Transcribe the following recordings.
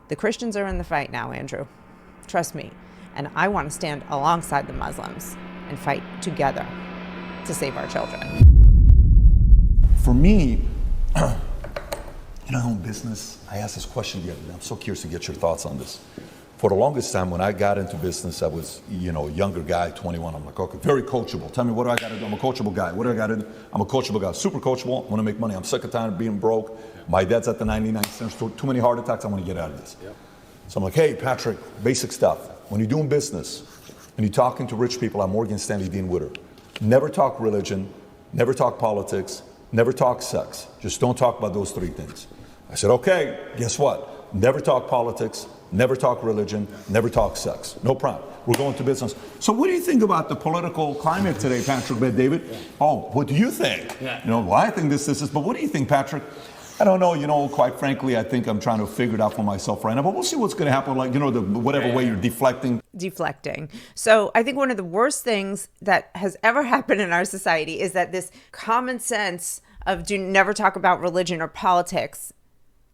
The Christians are in the fight now, Andrew. Trust me. And I want to stand alongside the Muslims and fight together to save our children. For me, in business, I asked this question the other day. I'm so curious to get your thoughts on this. For the longest time, when I got into business, I was, a younger guy, 21. I'm like, okay, very coachable. Tell me, what do I got to do? I'm a coachable guy. What do I got to do? I'm a coachable guy. Super coachable. I want to make money. I'm sick and tired of being broke. My dad's at the 99 cents. Too many heart attacks. I want to get out of this. Yep. So I'm like, hey, Patrick, basic stuff. When you're doing business and you're talking to rich people, I'm Morgan Stanley Dean Witter. Never talk religion. Never talk politics. Never talk sex. Just don't talk about those three things. I said, okay, guess what? Never talk politics. Never talk religion, never talk sex. No problem. We're going to business. So what do you think about the political climate today, Patrick, David? Yeah. Oh, what do you think? Yeah. Well, I think this is, but what do you think, Patrick? I don't know, quite frankly, I think I'm trying to figure it out for myself right now, but we'll see what's going to happen, whatever way you're deflecting. So I think one of the worst things that has ever happened in our society is that this common sense of never talk about religion or politics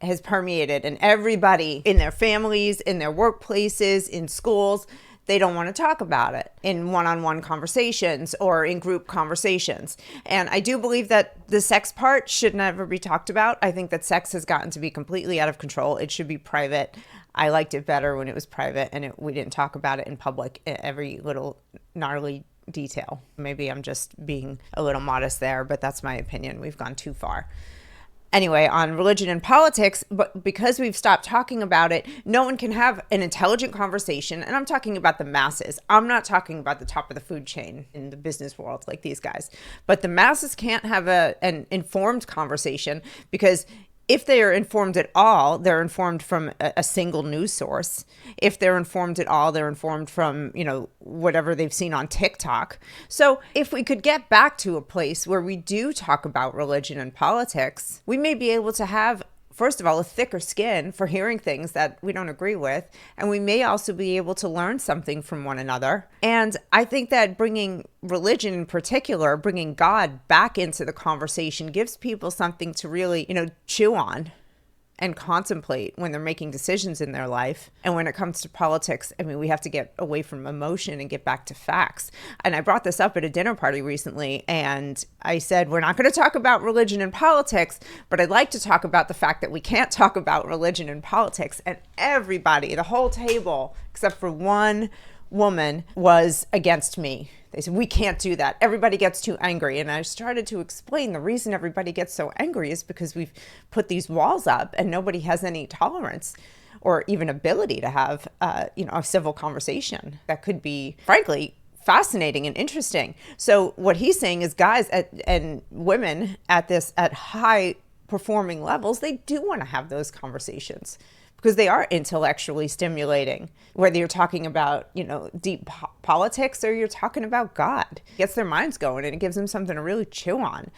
has permeated, and everybody in their families, in their workplaces, in schools, they don't want to talk about it in one-on-one conversations or in group conversations. And I do believe that the sex part should never be talked about. I think that sex has gotten to be completely out of control. It should be private. I liked it better when it was private and we didn't talk about it in public, every little gnarly detail. Maybe I'm just being a little modest there, but that's my opinion. We've gone too far. Anyway, on religion and politics, but because we've stopped talking about it, no one can have an intelligent conversation. And I'm talking about the masses. I'm not talking about the top of the food chain in the business world like these guys. But the masses can't have an informed conversation because if they are informed at all, they're informed from a single news source. If they're informed at all, they're informed from, whatever they've seen on TikTok. So if we could get back to a place where we do talk about religion and politics, we may be able to have, first of all, a thicker skin for hearing things that we don't agree with. And we may also be able to learn something from one another. And I think that bringing religion in particular, bringing God back into the conversation gives people something to really, chew on and contemplate when they're making decisions in their life. And when it comes to politics, we have to get away from emotion and get back to facts. And I brought this up at a dinner party recently, and I said, we're not going to talk about religion and politics, but I'd like to talk about the fact that we can't talk about religion and politics. And everybody, the whole table, except for one woman, was against me. They said, we can't do that. Everybody gets too angry. And I started to explain the reason everybody gets so angry is because we've put these walls up and nobody has any tolerance or even ability to have, a civil conversation that could be, frankly, fascinating and interesting. So what he's saying is guys and women at high performing levels, they do want to have those conversations, because they are intellectually stimulating, whether you're talking about, deep politics or you're talking about God. It gets their minds going and it gives them something to really chew on.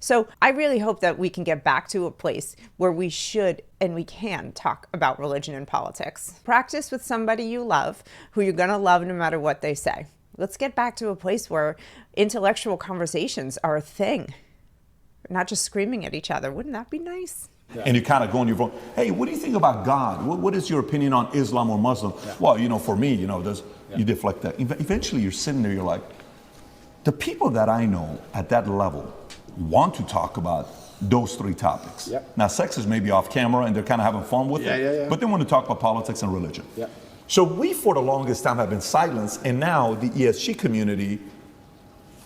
So I really hope that we can get back to a place where we should and we can talk about religion and politics. Practice with somebody you love, who you're going to love no matter what they say. Let's get back to a place where intellectual conversations are a thing, not just screaming at each other. Wouldn't that be nice? Yeah. And you kind of go on your phone, hey, what do you think about God? What is your opinion on Islam or Muslim? Yeah. Well, for me, you deflect that. Eventually you're sitting there, you're like, the people that I know at that level want to talk about those three topics. Yeah. Now, sex is maybe off camera and they're kind of having fun with it, but they want to talk about politics and religion. Yeah. So we, for the longest time, have been silenced, and now the ESG community,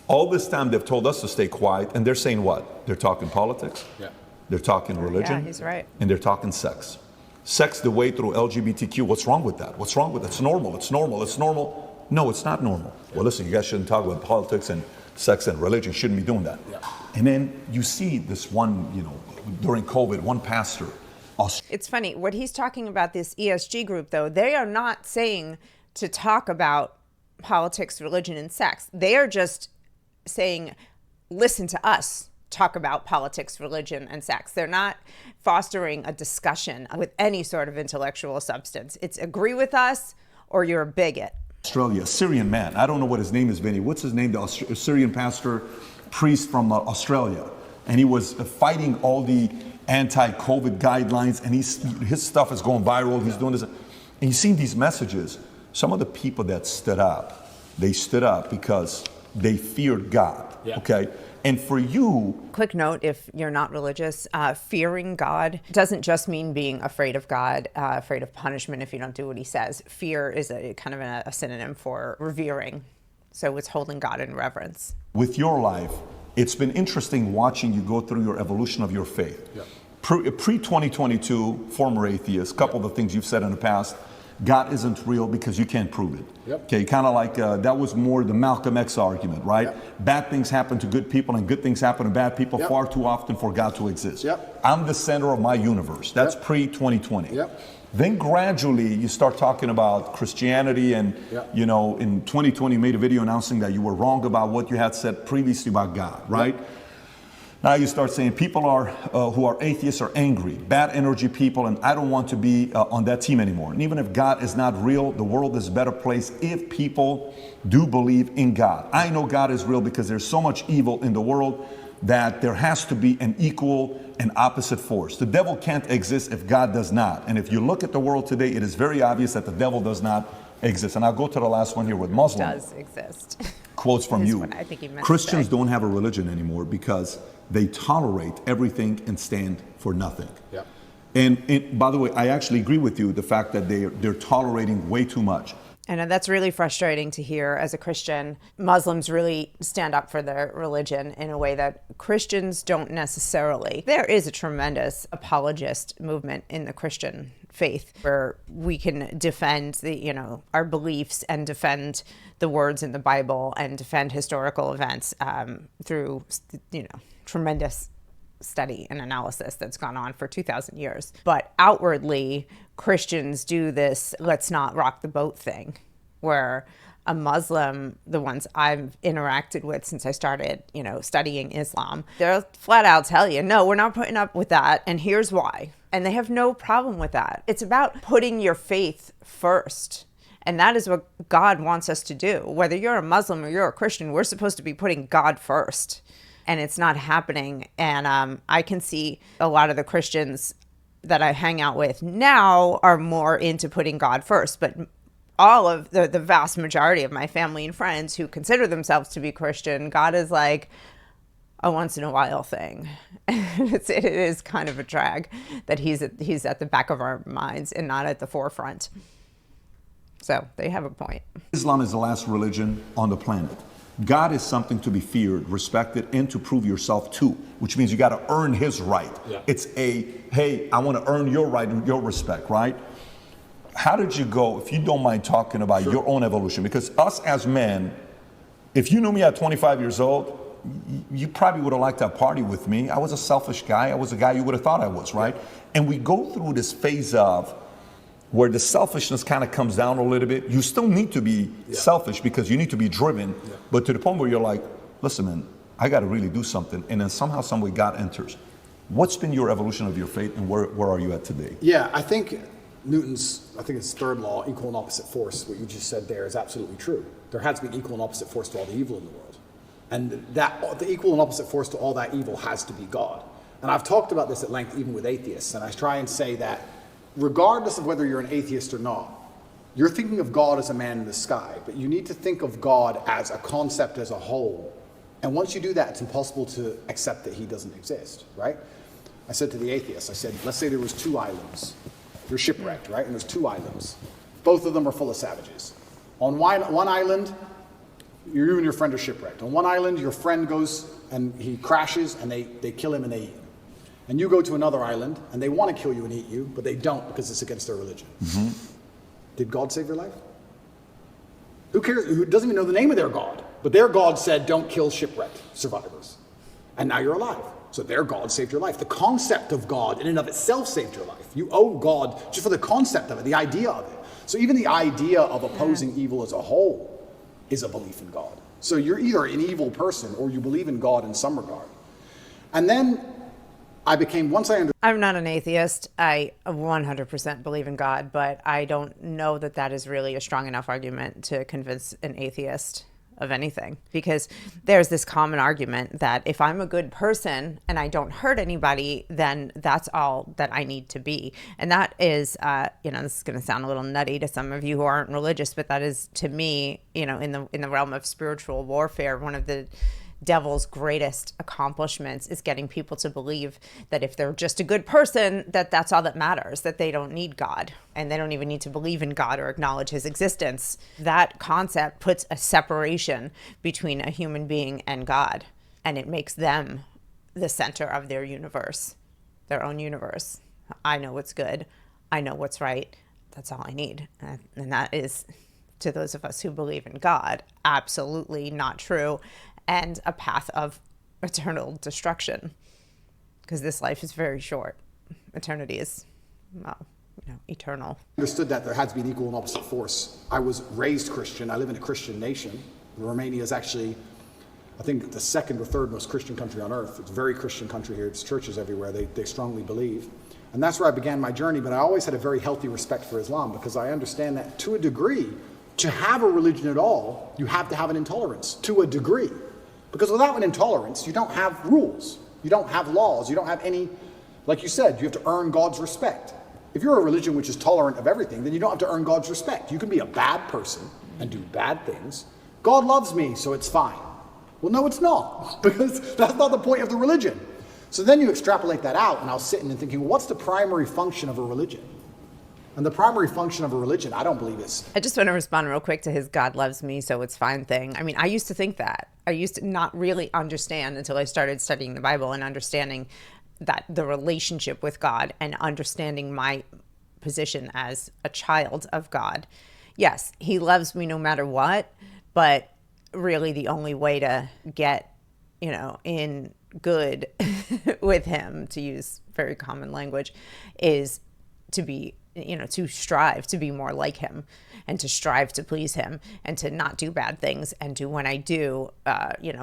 all this time they've told us to stay quiet, and they're saying what? They're talking politics. Yeah. They're talking religion. Yeah, he's right. And they're talking sex. Sex the way through LGBTQ. What's wrong with that? What's wrong with it? It's normal. It's normal. It's normal. No, it's not normal. Yeah. Well, listen, you guys shouldn't talk about politics and sex and religion. Shouldn't be doing that. Yeah. And then you see this one, during COVID, one pastor. It's funny. What he's talking about, this ESG group, though, they are not saying to talk about politics, religion, and sex. They are just saying, listen to us talk about politics, religion, and sex. They're not fostering a discussion with any sort of intellectual substance. It's agree with us or you're a bigot. Australia, a Syrian man. I don't know what his name is, Vinny. What's his name? The Syrian pastor, priest from Australia. And he was fighting all the anti-COVID guidelines, and his stuff is going viral. He's doing this. And you've seen these messages. Some of the people that stood up, they stood up because they feared God, okay? And for you... Quick note, if you're not religious, fearing God doesn't just mean being afraid of God, afraid of punishment if you don't do what he says. Fear is a kind of a synonym for revering. So it's holding God in reverence. With your life, it's been interesting watching you go through your evolution of your faith. Pre-2022, former atheist, couple of the things you've said in the past, God isn't real because you can't prove it. Okay, kind of like that was more the Malcolm X argument, right? Bad things happen to good people and good things happen to bad people far too often for God to exist. I'm the center of my universe. That's pre-2020. Then gradually you start talking about Christianity, and you know, in 2020 you made a video announcing that you were wrong about what you had said previously about God, right? Now you start saying people are who are atheists are angry, bad energy people, and I don't want to be on that team anymore. And even if God is not real, the world is a better place if people do believe in God. I know God is real because there's so much evil in the world that there has to be an equal and opposite force. The devil can't exist if God does not. And if you look at the world today, it is very obvious that the devil does not exist. And I'll go to the last one here with Muslim. Does exist. Quotes from you. I think he meant Christians don't have a religion anymore because they tolerate everything and stand for nothing. And by the way, I actually agree with you, the fact that they're tolerating way too much. And that's really frustrating to hear as a Christian. Muslims really stand up for their religion in a way that Christians don't necessarily. There is a tremendous apologist movement in the Christian faith where we can defend our beliefs and defend the words in the Bible and defend historical events through tremendous study and analysis that's gone on for 2,000 years. But outwardly, Christians do this let's not rock the boat thing, where a Muslim, the ones I've interacted with since I started, studying Islam, they'll flat out tell you, no, we're not putting up with that, and here's why. And they have no problem with that. It's about putting your faith first. And that is what God wants us to do. Whether you're a Muslim or you're a Christian, we're supposed to be putting God first. And it's not happening. And I can see a lot of the Christians that I hang out with now are more into putting God first. But all of the vast majority of my family and friends who consider themselves to be Christian, God is like a once in a while thing. It is kind of a drag that he's at the back of our minds and not at the forefront. So they have a point. Islam is the last religion on the planet. God is something to be feared, respected, and to prove yourself to, which means you got to earn his right. It's hey, I want to earn your right and your respect, right? How did you go, if you don't mind talking about your own evolution? Because us as men, if you knew me at 25 years old, you probably would have liked to party with me. I was a selfish guy. I was a guy you would have thought I was, right? And we go through this phase of where the selfishness kind of comes down a little bit. You still need to be selfish because you need to be driven, but to the point where you're like, listen, man, I got to really do something. And then somehow, some way, God enters. What's been your evolution of your faith, and where are you at today? Yeah, I think it's third law, equal and opposite force. What you just said there is absolutely true. There has to be equal and opposite force to all the evil in the world. And the equal and opposite force to all that evil has to be God. And I've talked about this at length even with atheists, and I try and say that regardless of whether you're an atheist or not, you're thinking of God as a man in the sky, but you need to think of God as a concept as a whole. And once you do that, it's impossible to accept that he doesn't exist, right? I said to the atheists, I said, let's say there was 2 islands. You're shipwrecked, right? And there's 2 islands. Both of them are full of savages. On one island, you and your friend are shipwrecked. On one island, your friend goes and he crashes and they kill him and they eat him. And you go to another island, and they want to kill you and eat you, but they don't because it's against their religion. Did God save your life? Who cares? Who doesn't even know the name of their God? But their God said, don't kill shipwrecked survivors. And now you're alive. So their God saved your life. The concept of God in and of itself saved your life. You owe God just for the concept of it, the idea of it. So even the idea of opposing evil as a whole is a belief in God. So you're either an evil person or you believe in God in some regard. And then I'm not an atheist. I 100% believe in God, but I don't know that is really a strong enough argument to convince an atheist of anything, because there's this common argument that if I'm a good person and I don't hurt anybody, then that's all that I need to be. And that is, this is going to sound a little nutty to some of you who aren't religious, but that is, to me, in the realm of spiritual warfare, one of the devil's greatest accomplishments is getting people to believe that if they're just a good person, that's all that matters, that they don't need God and they don't even need to believe in God or acknowledge his existence. That concept puts a separation between a human being and God, and it makes them the center of their universe, their own universe. I know what's good. I know what's right. That's all I need. And that is, to those of us who believe in God, absolutely not true, and a path of eternal destruction, because this life is very short. Eternity is, eternal. I understood that there had to be an equal and opposite force. I was raised Christian. I live in a Christian nation. Romania is actually, I think, the second or third most Christian country on earth. It's a very Christian country here. It's churches everywhere. They strongly believe. And that's where I began my journey. But I always had a very healthy respect for Islam, because I understand that to a degree, to have a religion at all, you have to have an intolerance, to a degree. Because without an intolerance, you don't have rules. You don't have laws. You don't have any, like you said, you have to earn God's respect. If you're a religion which is tolerant of everything, then you don't have to earn God's respect. You can be a bad person and do bad things. God loves me, so it's fine. Well, no, it's not, because that's not the point of the religion. So then you extrapolate that out, and I was sitting and thinking, well, what's the primary function of a religion? And the primary function of a religion, I don't believe is... I just want to respond real quick to his God loves me, so it's fine thing. I mean, I used to think that. I used to not really understand until I started studying the Bible and understanding that the relationship with God and understanding my position as a child of God. Yes, he loves me no matter what, but really the only way to get, in good with him, to use very common language, is to be, to strive to be more like him, and to strive to please him, and to not do bad things, and to, when I do,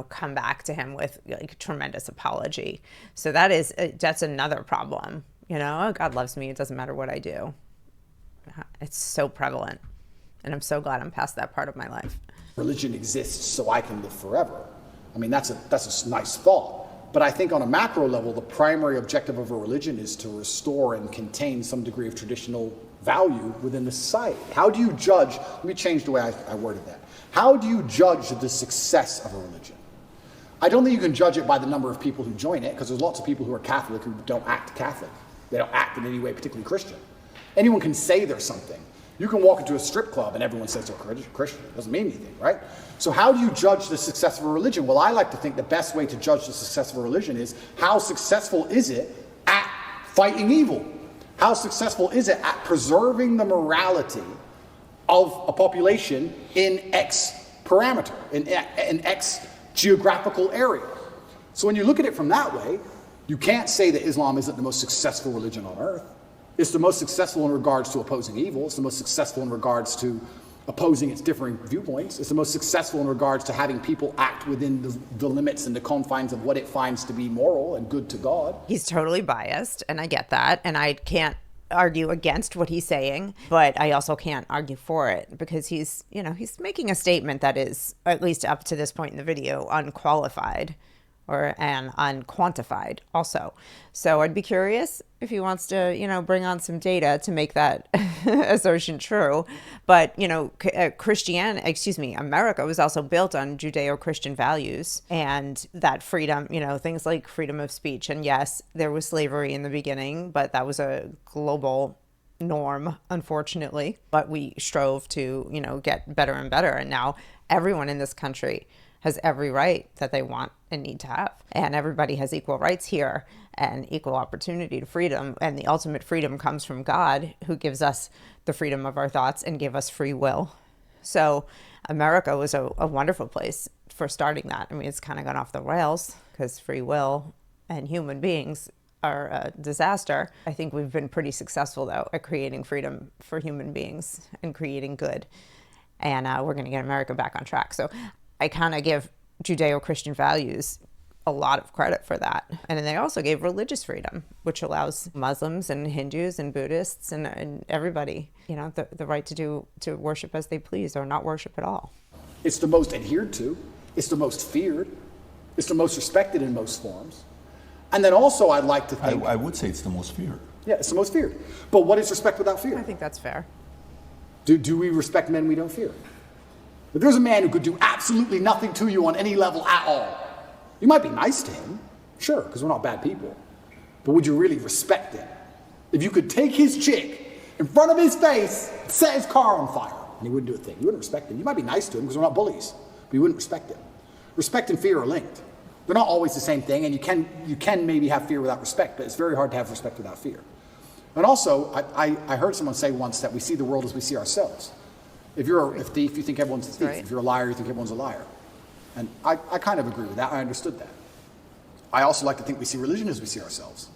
come back to him with like tremendous apology. So that's another problem. God loves me. It doesn't matter what I do. It's so prevalent. And I'm so glad I'm past that part of my life. Religion exists so I can live forever. I mean, that's a nice thought. But I think on a macro level, the primary objective of a religion is to restore and contain some degree of traditional value within the society. How do you judge, let me change the way I worded that. How do you judge the success of a religion? I don't think you can judge it by the number of people who join it, because there's lots of people who are Catholic who don't act Catholic. They don't act in any way particularly Christian. Anyone can say they're something. You can walk into a strip club and everyone says they're Christian. It doesn't mean anything, right? So how do you judge the success of a religion? Well, I like to think the best way to judge the success of a religion is how successful is it at fighting evil? How successful is it at preserving the morality of a population in X parameter, in X geographical area? So when you look at it from that way, you can't say that Islam isn't the most successful religion on earth. It's the most successful in regards to opposing evil. It's the most successful in regards to opposing its differing viewpoints. It's the most successful in regards to having people act within the limits and the confines of what it finds to be moral and good to God. He's totally biased, and I get that, and I can't argue against what he's saying, but I also can't argue for it, because he's making a statement that is, at least up to this point in the video, unqualified and unquantified also. So I'd be curious if he wants to, bring on some data to make that assertion true. But, America was also built on Judeo-Christian values, and that freedom, things like freedom of speech. And yes, there was slavery in the beginning, but that was a global norm, unfortunately. But we strove to, get better and better. And now everyone in this country has every right that they want and need to have. And everybody has equal rights here and equal opportunity to freedom. And the ultimate freedom comes from God, who gives us the freedom of our thoughts and gave us free will. So America was a wonderful place for starting that. I mean, it's kind of gone off the rails because free will and human beings are a disaster. I think we've been pretty successful, though, at creating freedom for human beings and creating good. And we're going to get America back on track. So I kind of give Judeo-Christian values a lot of credit for that. And then they also gave religious freedom, which allows Muslims and Hindus and Buddhists and everybody, the right to worship as they please or not worship at all. It's the most adhered to. It's the most feared. It's the most respected in most forms. And then also I'd like to think... I would say it's the most feared. Yeah, it's the most feared. But what is respect without fear? I think that's fair. Do we respect men we don't fear? If there's a man who could do absolutely nothing to you on any level at all, you might be nice to him, sure, because we're not bad people. But would you really respect him? If you could take his chick in front of his face, set his car on fire, and he wouldn't do a thing, you wouldn't respect him. You might be nice to him because we're not bullies, but you wouldn't respect him. Respect and fear are linked. They're not always the same thing, and you can maybe have fear without respect, but it's very hard to have respect without fear. And also, I heard someone say once that we see the world as we see ourselves. If you're a thief, you think everyone's a thief. Right. If you're a liar, you think everyone's a liar. And I kind of agree with that. I understood that. I also like to think we see religion as we see ourselves.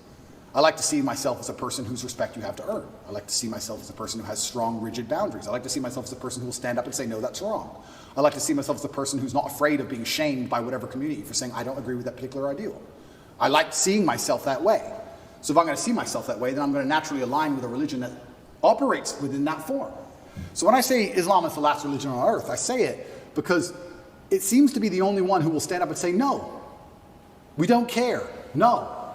I like to see myself as a person whose respect you have to earn. I like to see myself as a person who has strong, rigid boundaries. I like to see myself as a person who will stand up and say, no, that's wrong. I like to see myself as a person who's not afraid of being shamed by whatever community for saying, I don't agree with that particular ideal. I like seeing myself that way. So if I'm going to see myself that way, then I'm going to naturally align with a religion that operates within that form. So when I say Islam is the last religion on earth, I say it because it seems to be the only one who will stand up and say, no, we don't care. No,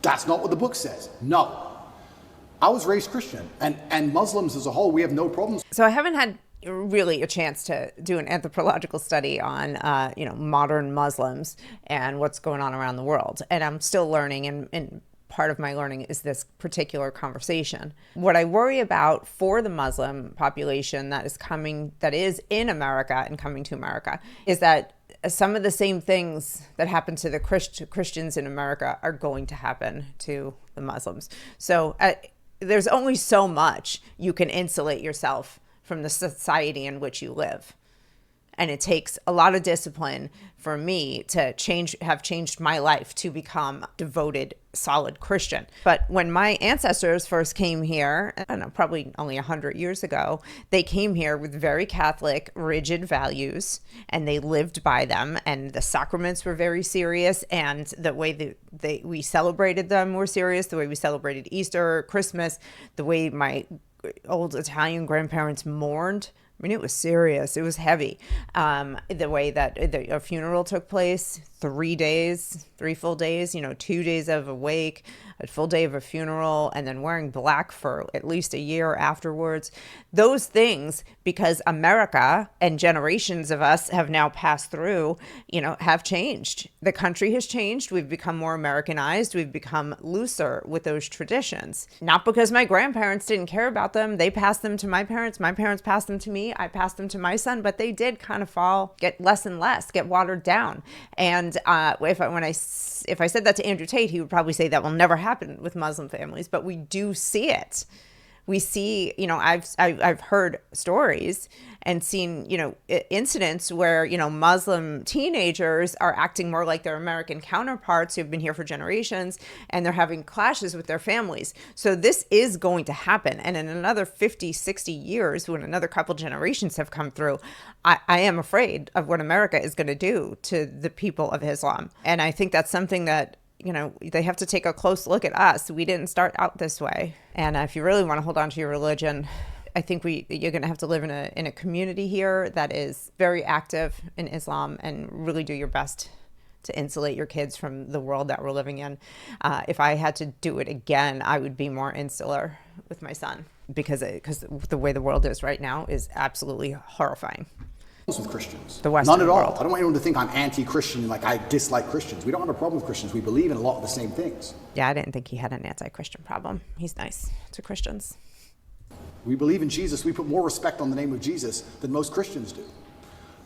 that's not what the book says. No. I was raised Christian, and Muslims as a whole, we have no problems. So I haven't had really a chance to do an anthropological study on, modern Muslims and what's going on around the world. And I'm still learning, and part of my learning is this particular conversation. What I worry about for the Muslim population that is in America and coming to America is that some of the same things that happen to the Christians in America are going to happen to the Muslims. So there's only so much you can insulate yourself from the society in which you live. And it takes a lot of discipline for me to have changed my life to become devoted, solid Christian. But when my ancestors first came here, I don't know, probably only 100 years ago, they came here with very Catholic, rigid values, and they lived by them. And the sacraments were very serious, and the way that we celebrated them were serious. The way we celebrated Easter, Christmas, the way my old Italian grandparents mourned. I mean, it was serious. It was heavy. The way that a funeral took place, 3 days, 3 full days, 2 days of a wake, a full day of a funeral, and then wearing black for at least a year afterwards. Those things, because America and generations of us have now passed through, have changed. The country has changed. We've become more Americanized. We've become looser with those traditions. Not because my grandparents didn't care about them. They passed them to my parents. My parents passed them to me. I passed them to my son, but they did kind of get less and less, get watered down. And if I said that to Andrew Tate, he would probably say that will never happen with Muslim families, but we do see it. We see, I've heard stories and seen, incidents where, Muslim teenagers are acting more like their American counterparts who've been here for generations, and they're having clashes with their families. So this is going to happen. And in another 50, 60 years, when another couple generations have come through, I am afraid of what America is going to do to the people of Islam. And I think that's something that, they have to take a close look at us. We didn't start out this way. And if you really want to hold on to your religion, I think you're going to have to live in a community here that is very active in Islam and really do your best to insulate your kids from the world that we're living in. If I had to do it again, I would be more insular with my son because the way the world is right now is absolutely horrifying. With Christians. The Western None at all. world. I don't want anyone to think I'm anti-Christian, like I dislike Christians. We don't have a problem with Christians. We believe in a lot of the same things. Yeah, I didn't think he had an anti-Christian problem. He's nice to Christians. We believe in Jesus. We put more respect on the name of Jesus than most Christians do.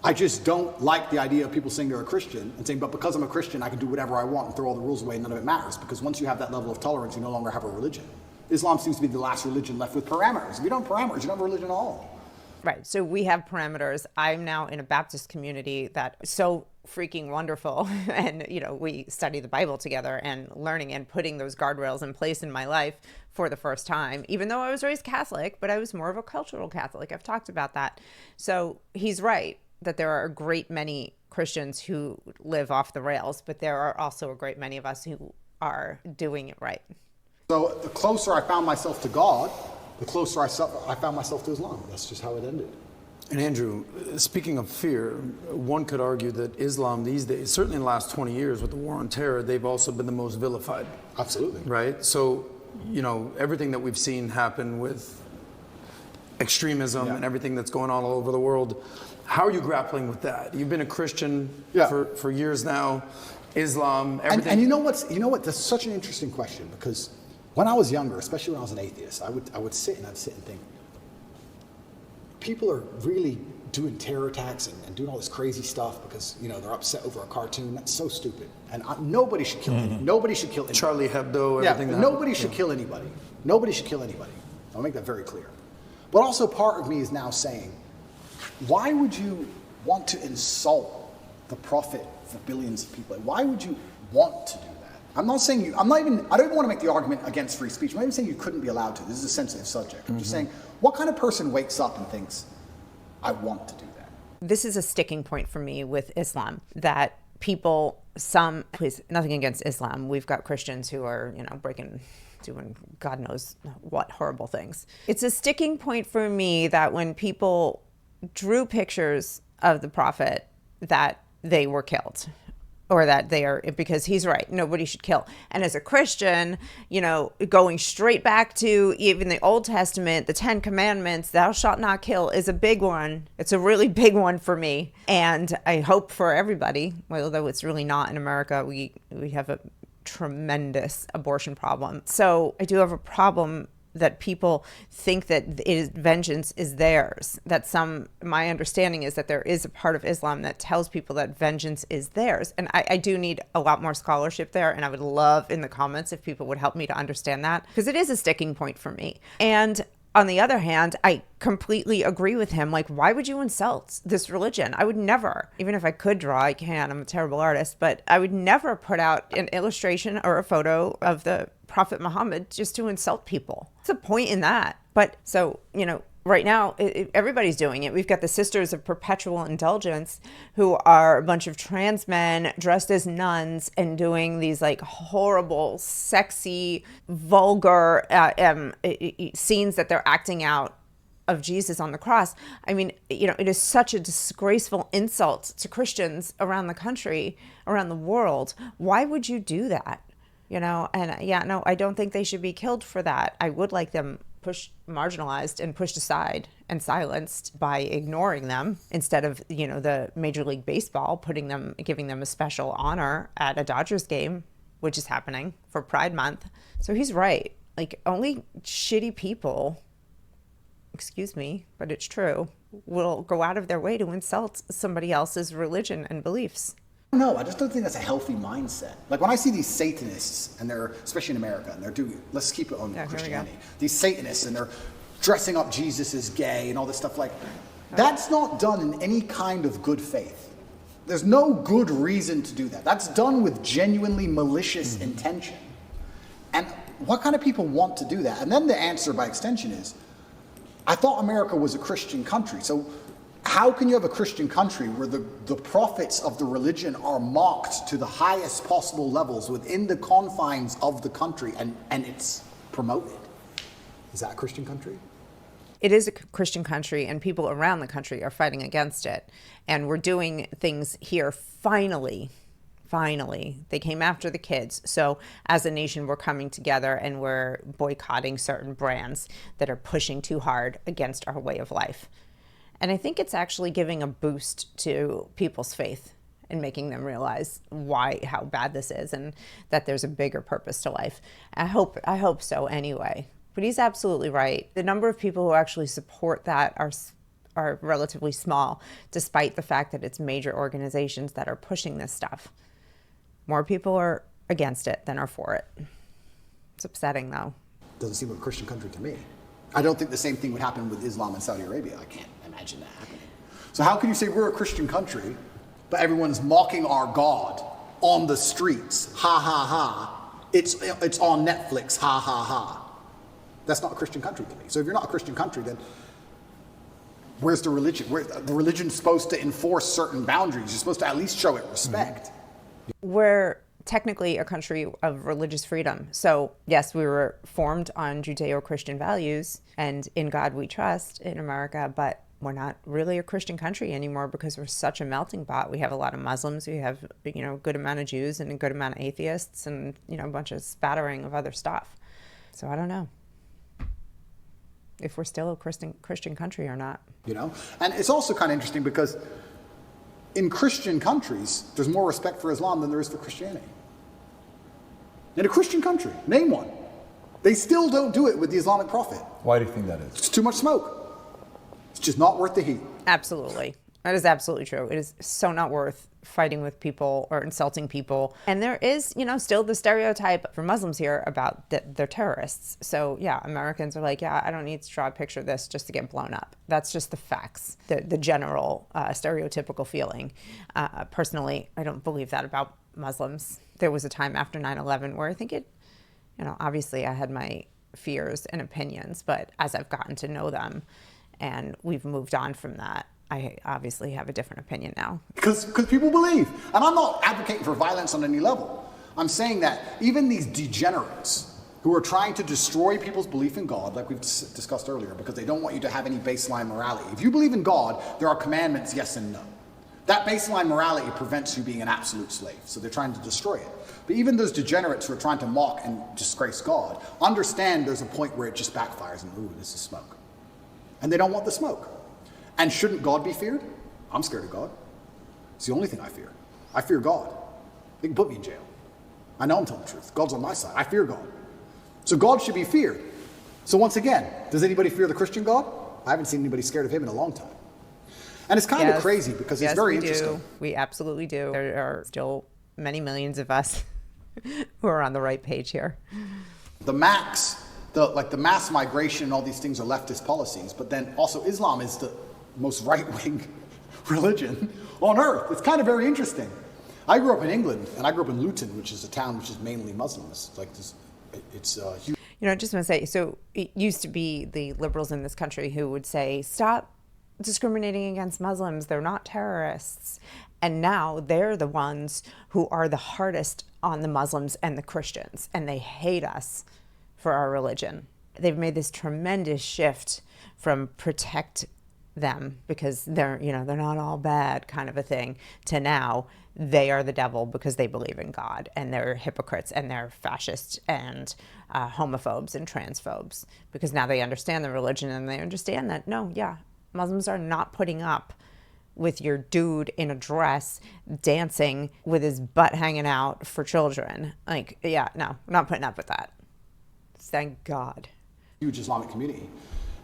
I just don't like the idea of people saying they're a Christian and saying, but because I'm a Christian, I can do whatever I want and throw all the rules away and none of it matters. Because once you have that level of tolerance, you no longer have a religion. Islam seems to be the last religion left with parameters. If you don't have parameters, you don't have a religion at all. Right. So we have parameters. I'm now in a Baptist community that's so freaking wonderful. And, we study the Bible together and learning and putting those guardrails in place in my life for the first time, even though I was raised Catholic, but I was more of a cultural Catholic. I've talked about that. So he's right that there are a great many Christians who live off the rails, but there are also a great many of us who are doing it right. So the closer I found myself to God, the closer I found myself to Islam. That's just how it ended. And Andrew, speaking of fear, one could argue that Islam these days, certainly in the last 20 years with the war on terror, they've also been the most vilified. Absolutely. Right? So, everything that we've seen happen with extremism and everything that's going on all over the world, how are you grappling with that? You've been a Christian for years now. Islam, everything. And you know what? That's such an interesting question, because when I was younger, especially when I was an atheist, I would sit and think, people are really doing terror attacks and doing all this crazy stuff because they're upset over a cartoon. That's so stupid. And nobody should kill anybody. Nobody should kill anybody. Charlie Hebdo, everything. Nobody should kill anybody. Nobody should kill anybody. I'll make that very clear. But also, part of me is now saying, why would you want to insult the prophet for billions of people? Why would you want to do that? I don't even want to make the argument against free speech. I'm not even saying you couldn't be allowed to. This is a sensitive subject. I'm just saying, what kind of person wakes up and thinks, I want to do that? This is a sticking point for me with Islam, that people, please, nothing against Islam. We've got Christians who are, doing God knows what horrible things. It's a sticking point for me that when people drew pictures of the prophet, that they were killed, or that they are, because he's right, nobody should kill. And as a Christian, going straight back to even the Old Testament, the 10 Commandments, thou shalt not kill, is a big one. It's a really big one for me. And I hope for everybody, although it's really not in America, we have a tremendous abortion problem. So I do have a problem that people think that vengeance is theirs. My understanding is that there is a part of Islam that tells people that vengeance is theirs. And I do need a lot more scholarship there. And I would love in the comments if people would help me to understand that, because it is a sticking point for me. And on the other hand, I completely agree with him. Like, why would you insult this religion? I would never, even if I could draw, I can't, I'm a terrible artist, but I would never put out an illustration or a photo of the Prophet Muhammad just to insult people. What's the point in that? But so, right now, everybody's doing it. We've got the Sisters of Perpetual Indulgence, who are a bunch of trans men dressed as nuns and doing these like horrible, sexy, vulgar scenes that they're acting out of Jesus on the cross. I mean, it is such a disgraceful insult to Christians around the country, around the world. Why would you do that? I don't think they should be killed for that. I would like them marginalized and pushed aside and silenced by ignoring them, instead of, the Major League Baseball giving them a special honor at a Dodgers game, which is happening for Pride Month. So he's right. Like, only shitty people, excuse me, but it's true, will go out of their way to insult somebody else's religion and beliefs. No, I just don't think that's a healthy mindset. Like, when I see these Satanists, and they're, especially in America, and they're doing, let's keep it on Christianity, these Satanists, and they're dressing up Jesus as gay and all this stuff, like, that's not done in any kind of good faith. There's no good reason to do that. That's done with genuinely malicious intention. And what kind of people want to do that? And then the answer by extension is, I thought America was a Christian country, so how can you have a Christian country where the prophets of the religion are mocked to the highest possible levels within the confines of the country, and it's promoted? Is that a Christian country? It is a Christian country, and people around the country are fighting against it. And we're doing things here finally. They came after the kids. So as a nation, we're coming together and we're boycotting certain brands that are pushing too hard against our way of life. And I think it's actually giving a boost to people's faith and making them realize how bad this is, and that there's a bigger purpose to life. I hope so anyway. But he's absolutely right. The number of people who actually support that are relatively small, despite the fact that it's major organizations that are pushing this stuff. More people are against it than are for it. It's upsetting, though. Doesn't seem like a Christian country to me. I don't think the same thing would happen with Islam in Saudi Arabia. I can't imagine that happening. So how can you say we're a Christian country, but everyone's mocking our God on the streets? Ha, ha, ha. It's on Netflix. Ha, ha, ha. That's not a Christian country to me. So if you're not a Christian country, then where's the religion? The religion's supposed to enforce certain boundaries. You're supposed to at least show it respect. We're technically a country of religious freedom. So yes, we were formed on Judeo-Christian values and in God we trust in America, but we're not really a Christian country anymore because we're such a melting pot. We have a lot of Muslims, we have, a good amount of Jews and a good amount of atheists and, a bunch of spattering of other stuff. So I don't know if we're still a Christian country or not. And it's also kind of interesting because in Christian countries, there's more respect for Islam than there is for Christianity. In a Christian country, name one. They still don't do it with the Islamic Prophet. Why do you think that is? It's too much smoke. It's just not worth the heat. Absolutely. That is absolutely true. It is so not worth fighting with people or insulting people. And there is, still the stereotype for Muslims here about that they're terrorists. So yeah, Americans are like, yeah, I don't need to draw a picture of this just to get blown up. That's just the facts, the general stereotypical feeling. Personally, I don't believe that about Muslims. There was a time after 9/11 where I think it, obviously I had my fears and opinions, but as I've gotten to know them and we've moved on from that, I obviously have a different opinion now. Because people believe. And I'm not advocating for violence on any level. I'm saying that even these degenerates who are trying to destroy people's belief in God, like we've discussed earlier, because they don't want you to have any baseline morality. If you believe in God, there are commandments, yes and no. That baseline morality prevents you being an absolute slave. So they're trying to destroy it. But even those degenerates who are trying to mock and disgrace God, understand there's a point where it just backfires and, ooh, this is smoke. And they don't want the smoke. And shouldn't God be feared? I'm scared of God. It's the only thing I fear. I fear God. They can put me in jail. I know I'm telling the truth. God's on my side. I fear God. So God should be feared. So once again, does anybody fear the Christian God? I haven't seen anybody scared of him in a long time. And it's kind of crazy because it's very interesting. We absolutely do. There are still many millions of us who are on the right page here. The mass migration and all these things are leftist policies, but then also Islam is the most right-wing religion on earth. It's kind of very interesting. I grew up in England, and I grew up in Luton, which is a town which is mainly Muslims. It's huge. I just want to say, so it used to be the liberals in this country who would say, stop discriminating against Muslims, they're not terrorists. And now they're the ones who are the hardest on the Muslims and the Christians, and they hate us for our religion. They've made this tremendous shift from protect them because they're not all bad kind of a thing to now they are the devil because they believe in God, and they're hypocrites and they're fascists and homophobes and transphobes, because now they understand the religion and they understand that Muslims are not putting up with your dude in a dress dancing with his butt hanging out for children. We're not putting up with that. Thank God. Huge Islamic community.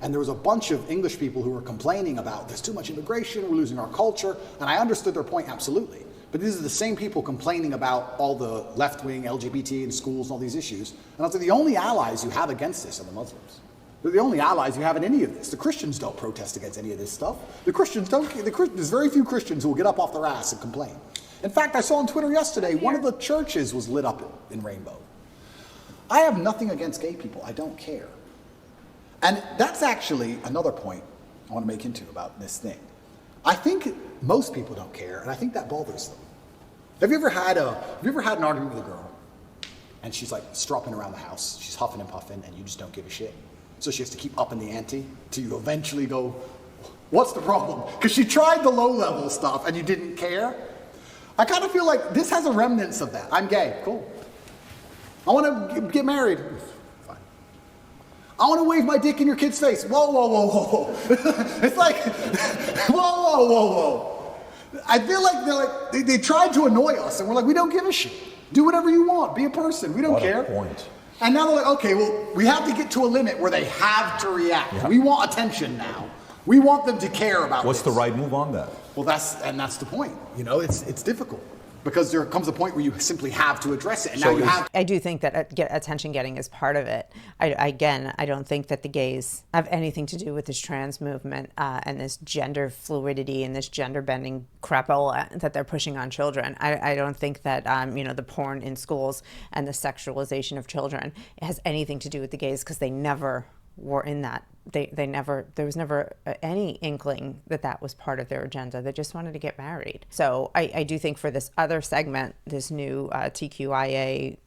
And there was a bunch of English people who were complaining about there's too much immigration, we're losing our culture. And I understood their point absolutely. But these are the same people complaining about all the left-wing LGBT in schools and all these issues. And I was like, the only allies you have against this are the Muslims. They're the only allies you have in any of this. The Christians don't protest against any of this stuff. There's very few Christians who will get up off their ass and complain. In fact, I saw on Twitter yesterday, one of the churches was lit up in rainbow. I have nothing against gay people. I don't care. And that's actually another point I want to make into about this thing. I think most people don't care, and I think that bothers them. Have you ever had an argument with a girl, and she's like stropping around the house, she's huffing and puffing, and you just don't give a shit? So she has to keep upping the ante till you eventually go, what's the problem? Because she tried the low-level stuff and you didn't care. I kind of feel like this has a remnants of that. I'm gay, cool. I want to get married. Fine. I want to wave my dick in your kid's face. Whoa, whoa, whoa, whoa, whoa. It's like, whoa, whoa, whoa, whoa. I feel like they tried to annoy us, and we're like, we don't give a shit. Do whatever you want. Be a person. We don't care. What a point. And now they're like, okay, well, we have to get to a limit where they have to react. Yeah. We want attention now. We want them to care about What's the right move on that? Well, that's the point. It's difficult. Because there comes a point where you simply have to address it. And so now you have. I do think that attention getting is part of it. I don't think that the gays have anything to do with this trans movement and this gender fluidity and this gender bending crapola that they're pushing on children. I don't think that the porn in schools and the sexualization of children has anything to do with the gays, because they never were in that. There was never any inkling that was part of their agenda. They just wanted to get married. So I do think for this other segment, this new TQIA,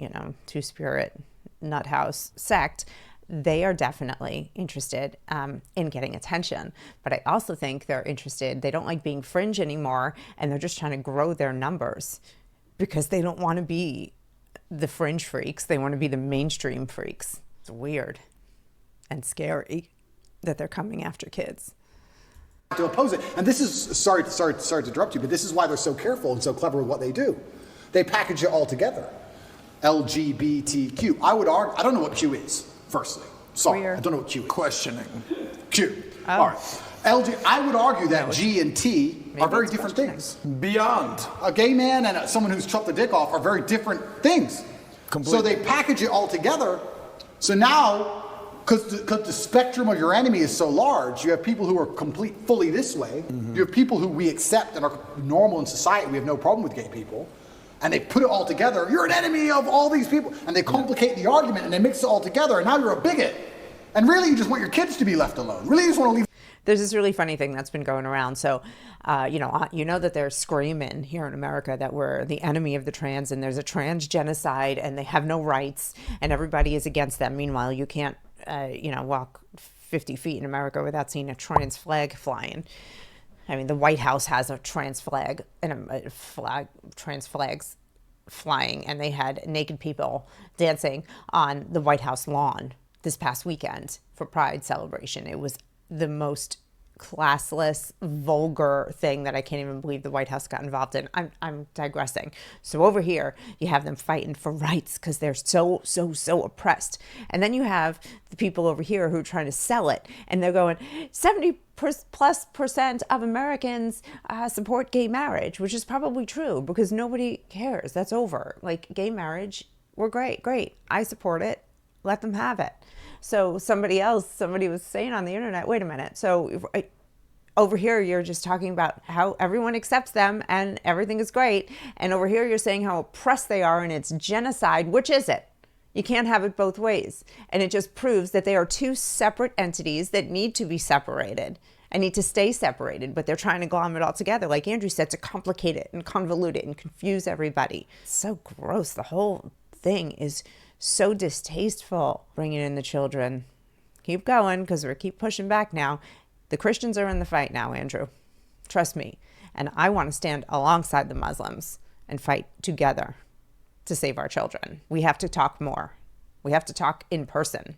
Two-Spirit nut house sect, they are definitely interested in getting attention. But I also think they're interested, they don't like being fringe anymore, and they're just trying to grow their numbers because they don't want to be the fringe freaks. They want to be the mainstream freaks. It's weird and scary that they're coming after kids. To oppose it. And this is, sorry to interrupt you, but this is why they're so careful and so clever with what they do. They package it all together. LGBTQ. I would argue, I don't know what Q is, firstly. Sorry, Queer. I don't know what Q is. Questioning. Q. Oh. All right. I would argue that G and T are very different things. Beyond. A gay man and someone who's chopped the dick off are very different things. Completely. So they package it all together. So now, because the spectrum of your enemy is so large, you have people who are fully this way. Mm-hmm. You have people who we accept and are normal in society. We have no problem with gay people. And they put it all together. You're an enemy of all these people. And they complicate the argument and they mix it all together. And now you're a bigot. And really, you just want your kids to be left alone. Really, you just want to leave. There's this really funny thing that's been going around. So, you know that they're screaming here in America that we're the enemy of the trans and there's a trans genocide and they have no rights and everybody is against them. Meanwhile, you can't, walk 50 feet in America without seeing a trans flag flying. I mean, the White House has a trans flag and trans flags flying, and they had naked people dancing on the White House lawn this past weekend for Pride celebration. It was the most classless, vulgar thing that I can't even believe the White House got involved in. I'm digressing. So over here, you have them fighting for rights because they're so oppressed. And then you have the people over here who are trying to sell it. And they're going, 70+% of Americans support gay marriage, which is probably true because nobody cares. That's over. Like, gay marriage, we're great. I support it. Let them have it. So somebody was saying on the internet, wait a minute. So over here, you're just talking about how everyone accepts them and everything is great. And over here, you're saying how oppressed they are and it's genocide. Which is it? You can't have it both ways. And it just proves that they are two separate entities that need to be separated and need to stay separated. But they're trying to glom it all together, like Andrew said, to complicate it and convolute it and confuse everybody. It's so gross. The whole thing is so distasteful. Bringing in the children. Keep going, because we keep pushing back now. The Christians are in the fight now, Andrew. Trust me. And I want to stand alongside the Muslims and fight together to save our children. We have to talk more. We have to talk in person.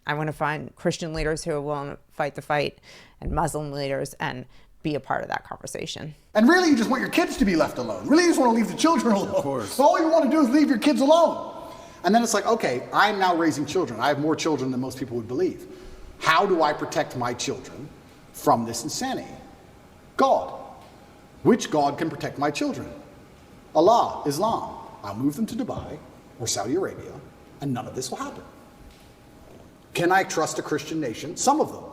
I want to find Christian leaders who are willing to fight the fight and Muslim leaders and be a part of that conversation. And really, you just want your kids to be left alone. Really, you just want to leave the children alone. Of course. All you want to do is leave your kids alone. And then it's like, okay, I'm now raising children. I have more children than most people would believe. How do I protect my children from this insanity? God. Which God can protect my children? Allah, Islam. I'll move them to Dubai or Saudi Arabia, and none of this will happen. Can I trust a Christian nation? Some of them.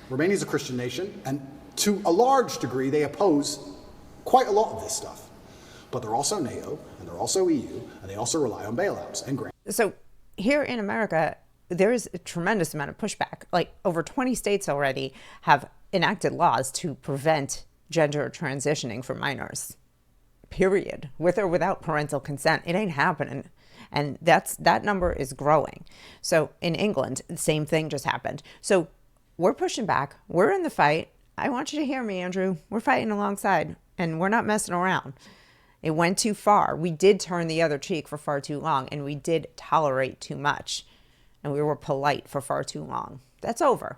Romania is a Christian nation, and to a large degree, they oppose quite a lot of this stuff. But they're also NATO, and they're also EU, and they also rely on bailouts and grants. So here in America, there is a tremendous amount of pushback. Like, over 20 states already have enacted laws to prevent gender transitioning for minors. Period. With or without parental consent. It ain't happening. And that number is growing. So in England, the same thing just happened. So we're pushing back. We're in the fight. I want you to hear me, Andrew. We're fighting alongside, and we're not messing around. It went too far. We did turn the other cheek for far too long, and we did tolerate too much. And we were polite for far too long. That's over.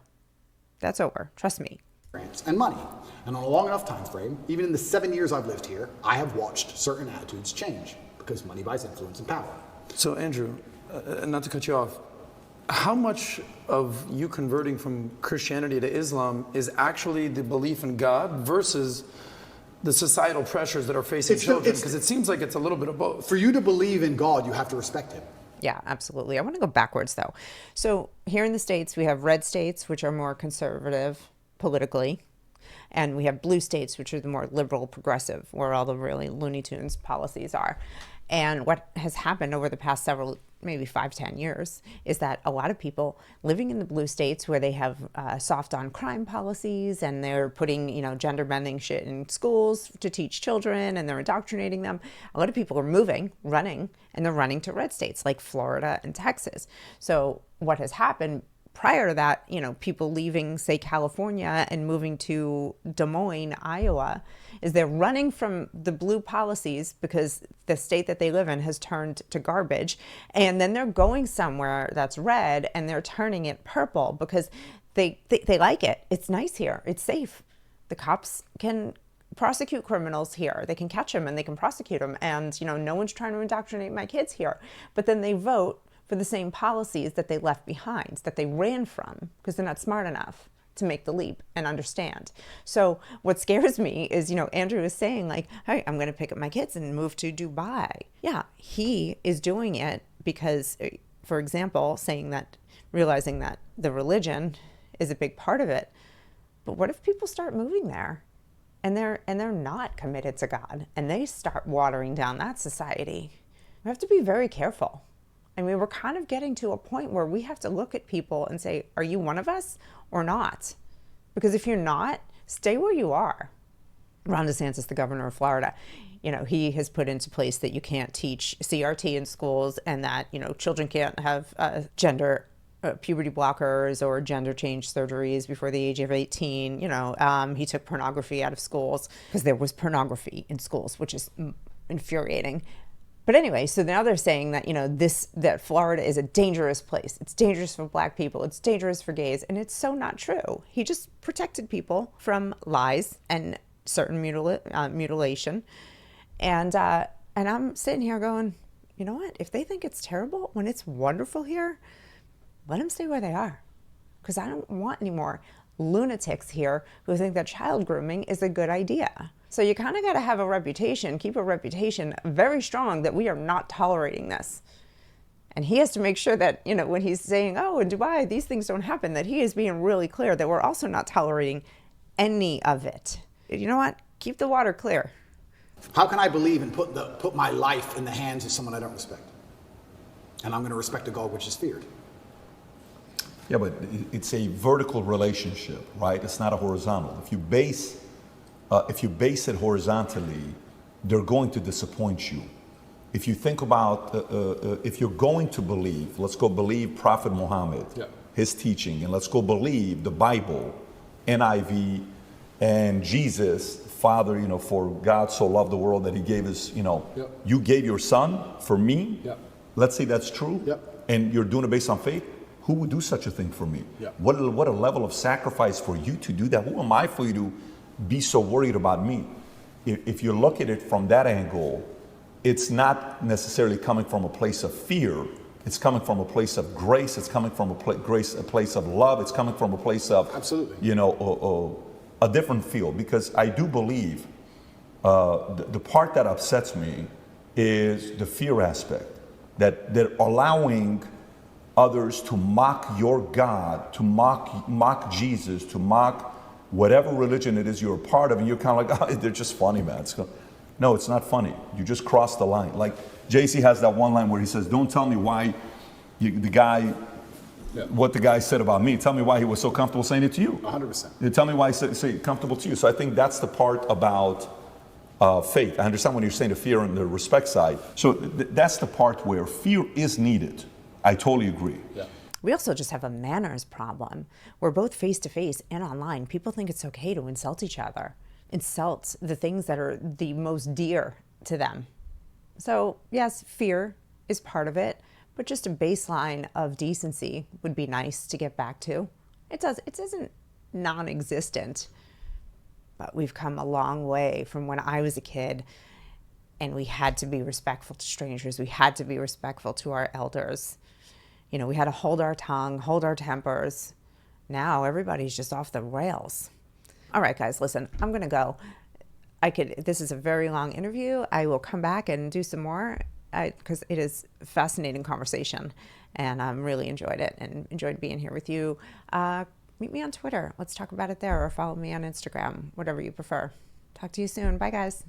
That's over. Trust me. Grants and money. And on a long enough time frame, even in the 7 years I've lived here, I have watched certain attitudes change because money buys influence and power. So Andrew, not to cut you off, how much of you converting from Christianity to Islam is actually the belief in God versus the societal pressures that are facing children? Because it seems like it's a little bit of both. For you to believe in God, you have to respect him. Yeah, absolutely. I want to go backwards, though. So here in the States, we have red states, which are more conservative politically, and we have blue states, which are the more liberal, progressive, where all the really Looney Tunes policies are. And what has happened over the past several maybe 5-10 years, is that a lot of people living in the blue states where they have soft on crime policies, and they're putting, gender bending shit in schools to teach children, and they're indoctrinating them. A lot of people are running, and they're running to red states like Florida and Texas. So what has happened prior to that, people leaving, say, California and moving to Des Moines, Iowa, is they're running from the blue policies because the state that they live in has turned to garbage. And then they're going somewhere that's red and they're turning it purple because they like it. It's nice here. It's safe. The cops can prosecute criminals here. They can catch them and they can prosecute them. And, no one's trying to indoctrinate my kids here. But then they vote for the same policies that they left behind, that they ran from, because they're not smart enough to make the leap and understand. So what scares me is, Andrew is saying like, hey, I'm going to pick up my kids and move to Dubai. Yeah, he is doing it because, for example, realizing that the religion is a big part of it. But what if people start moving there and they're not committed to God and they start watering down that society? We have to be very careful. I mean, we're kind of getting to a point where we have to look at people and say, are you one of us or not? Because if you're not, stay where you are. Ron DeSantis, the governor of Florida, he has put into place that you can't teach CRT in schools and that, children can't have gender puberty blockers or gender change surgeries before the age of 18. He took pornography out of schools because there was pornography in schools, which is infuriating. But anyway, so now they're saying that, that Florida is a dangerous place. It's dangerous for Black people. It's dangerous for gays. And it's so not true. He just protected people from lies and certain mutilation. And I'm sitting here going, you know what? If they think it's terrible when it's wonderful here, let them stay where they are. Because I don't want any more lunatics here who think that child grooming is a good idea. So you kind of got to have keep a reputation very strong that we are not tolerating this. And he has to make sure that, when he's saying, oh, in Dubai, these things don't happen, that he is being really clear that we're also not tolerating any of it. You know what? Keep the water clear. How can I believe and put my life in the hands of someone I don't respect? And I'm going to respect a God which is feared. Yeah, but it's a vertical relationship, right? It's not a horizontal. If you base it horizontally, they're going to disappoint you. If you think about, if you're going to believe, let's go believe Prophet Muhammad, his teaching, and let's go believe the Bible, NIV, and Jesus, Father, for God so loved the world that he gave his, you gave your son for me. Let's say that's true. And you're doing it based on faith. Who would do such a thing for me? What a level of sacrifice for you to do that. Who am I for you to be so worried about me? If you look at it from that angle, it's not necessarily coming from a place of fear. It's coming from a place of grace. It's coming from a place of love. It's coming from a place of, absolutely, a different feel. Because I do believe the part that upsets me is the fear aspect, that they're allowing others to mock your God, to mock Jesus, to mock whatever religion it is you're a part of, and you're kind of like, oh, they're just funny, man. No, it's not funny. You just crossed the line. Like JC has that one line where he says, don't tell me why what the guy said about me. Tell me why he was so comfortable saying it to you. 100%. Tell me why he said comfortable to you. So I think that's the part about faith. I understand when you're saying the fear and the respect side. So that's the part where fear is needed. I totally agree. We also just have a manners problem. We're both face-to-face and online. People think it's okay to insult each other, insult the things that are the most dear to them. So yes, fear is part of it, but just a baseline of decency would be nice to get back to. It isn't non-existent, but we've come a long way from when I was a kid, and we had to be respectful to strangers. We had to be respectful to our elders. We had to hold our tongue, hold our tempers. Now everybody's just off the rails. All right, guys, listen, I'm going to go. This is a very long interview. I will come back and do some more because it is a fascinating conversation, and I really enjoyed it and enjoyed being here with you. Meet me on Twitter. Let's talk about it there, or follow me on Instagram, whatever you prefer. Talk to you soon. Bye, guys.